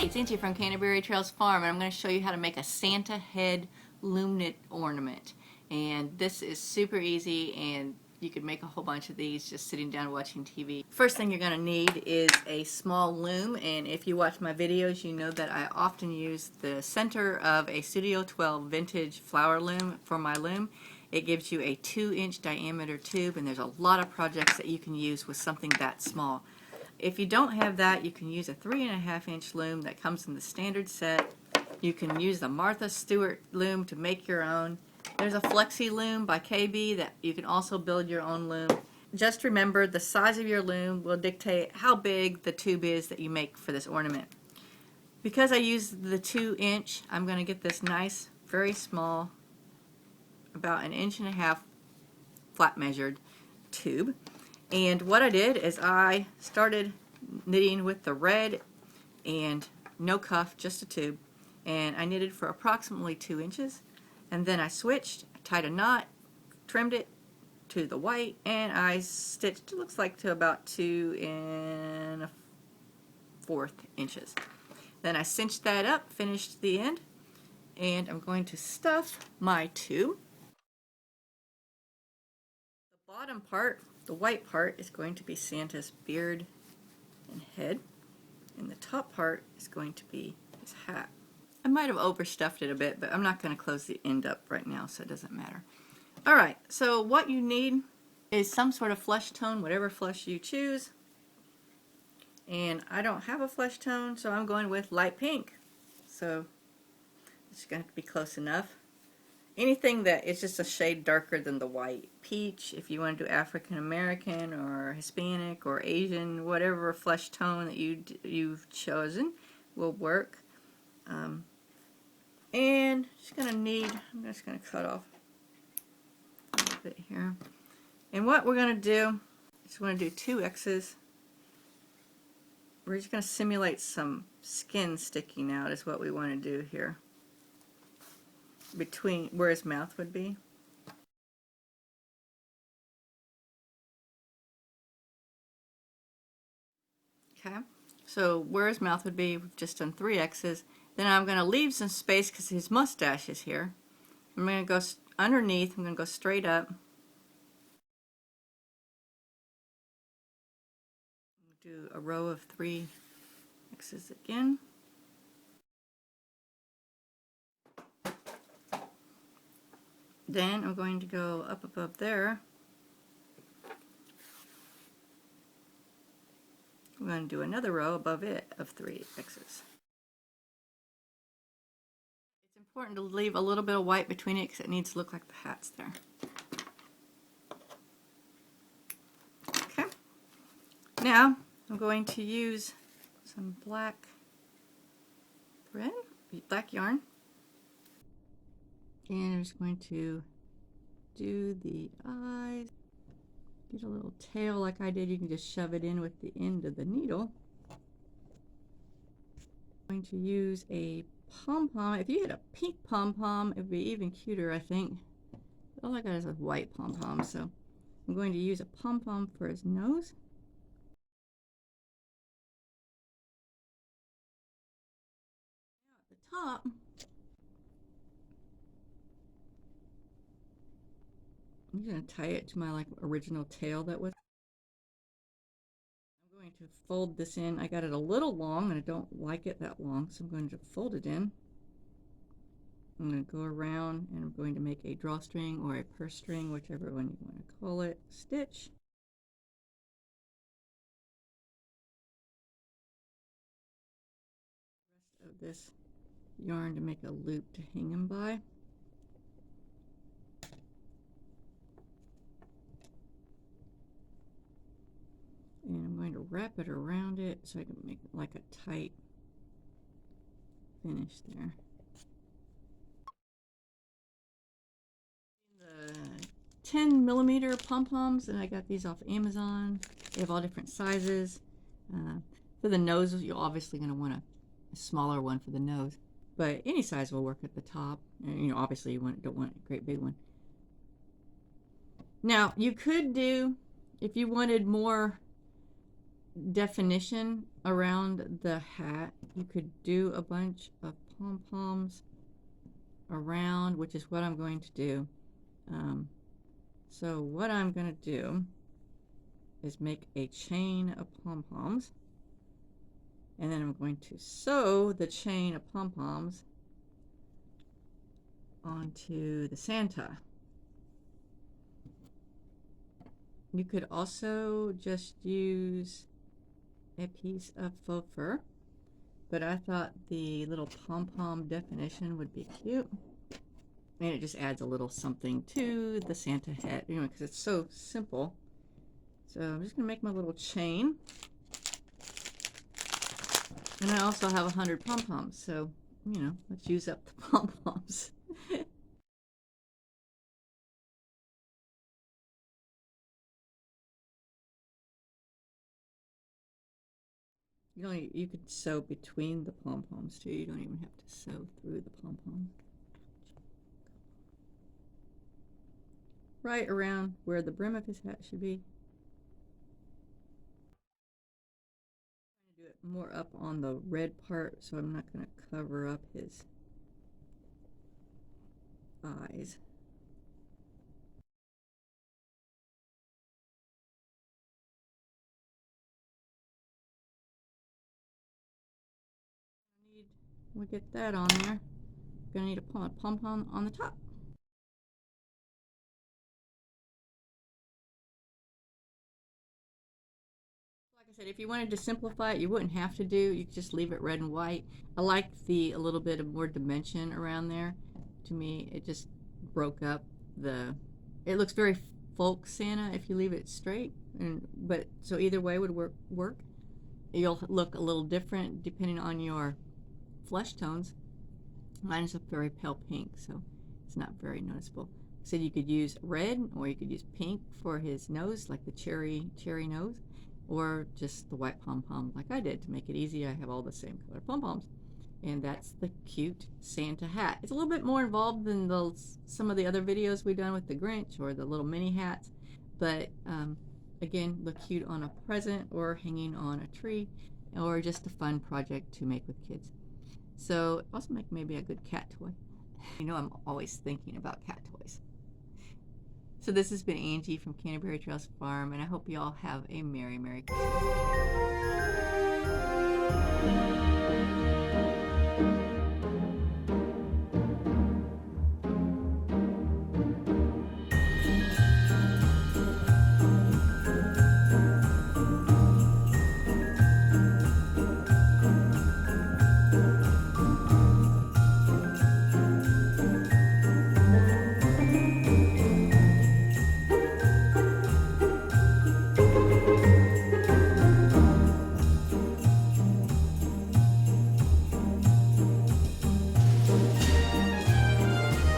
Hi, it's Nancy from Canterbury Trails Farm, and I'm going to show you how to make a Santa head loom knit ornament. And this is super easy, and you could make a whole bunch of these just sitting down watching TV. First thing you're going to need is a small loom, and if you watch my videos, you know that I often use the center of a Studio 12 vintage flower loom for my loom. It gives you a 2-inch diameter tube, and there's a lot of projects that you can use with something that small. If you don't have that, you can use a 3.5-inch loom that comes in the standard set. You can use the Martha Stewart loom to make your own. There's a Flexi loom by KB that you can also build your own loom. Just remember, the size of your loom will dictate how big the tube is that you make for this ornament. Because I use the 2-inch, I'm going to get this nice, very small, about 1.5 inches flat measured tube. And what I did is I started knitting with the red and no cuff, just a tube, and I knitted for approximately 2 inches, and then I switched, tied a knot, trimmed it to the white, and I stitched, it looks like, to about 2 1/4 inches. Then I cinched that up, finished the end, and I'm going to stuff my tube. The bottom part, the white part, is going to be Santa's beard and head, and the top part is going to be his hat. I might have overstuffed it a bit, but I'm not going to close the end up right now, so it doesn't matter. Alright, so what you need is some sort of flesh tone, whatever flesh you choose. And I don't have a flesh tone, so I'm going with light pink. So it's going to be close enough. Anything that is just a shade darker than the white. Peach, if you want to do African American or Hispanic or Asian, whatever flesh tone that you've chosen will work. And I'm just going to cut off a little bit here. And what we're going to do is we're going to do 2 X's. We're just going to simulate some skin sticking out is what we want to do here, between where his mouth would be. Okay, so where his mouth would be, we've just done 3 X's. Then I'm going to leave some space because his mustache is here. I'm going to go underneath, I'm going to go straight up. Do a row of 3 X's again. Then I'm going to go up above there. I'm going to do another row above it of 3 X's. It's important to leave a little bit of white between it because it needs to look like the hat's there. Okay. Now I'm going to use some black thread, black yarn. And I'm just going to do the eyes. Get a little tail like I did. You can just shove it in with the end of the needle. I'm going to use a pom-pom. If you had a pink pom-pom, it would be even cuter, I think. All I got is a white pom-pom, so I'm going to use a pom-pom for his nose. Now at the top, I'm going to tie it to my original tail that was. I'm going to fold this in. I got it a little long and I don't like it that long, so I'm going to fold it in. I'm going to go around and I'm going to make a drawstring or a purse string, whichever one you want to call it, stitch. The rest of this yarn to make a loop to hang him by. And I'm going to wrap it around it so I can make it like a tight finish there. The 10mm pom-poms, and I got these off Amazon. They have all different sizes. For the nose, you're obviously going to want a smaller one for the nose, but any size will work at the top. And, you know, obviously you don't want a great big one. Now, you could do, if you wanted more definition around the hat. You could do a bunch of pom-poms around, which is what I'm going to do. So what I'm going to do is make a chain of pom-poms, and then I'm going to sew the chain of pom-poms onto the Santa. You could also just use a piece of faux fur, but I thought the little pom-pom definition would be cute, and it just adds a little something to the Santa hat, you know, because it's so simple. So I'm just gonna make my little chain, and I also have 100 pom-poms, so you know, let's use up the pom-poms. You could sew between the pom-poms too. You don't even have to sew through the pom-poms. Right around where the brim of his hat should be. I'm going to do it more up on the red part, so I'm not going to cover up his eyes. We'll get that on there. Gonna need a pom-pom on the top. Like I said, if you wanted to simplify it, you wouldn't have to do. You could just leave it red and white. I like a little bit of more dimension around there. To me, it just broke up the. It looks very folk Santa if you leave it straight, but so either way would work. You'll look a little different depending on your flesh tones. Mine is a very pale pink, so it's not very noticeable. I said you could use red, or you could use pink for his nose, like the cherry nose, or just the white pom-pom like I did to make it easy. I have all the same color pom-poms, and that's the cute Santa hat. It's a little bit more involved than some of the other videos we've done with the Grinch or the little mini hats, but again, look cute on a present or hanging on a tree, or just a fun project to make with kids. So also make maybe a good cat toy. You know, I'm always thinking about cat toys. So this has been Angie from Canterbury Trails Farm, and I hope you all have a Merry Christmas.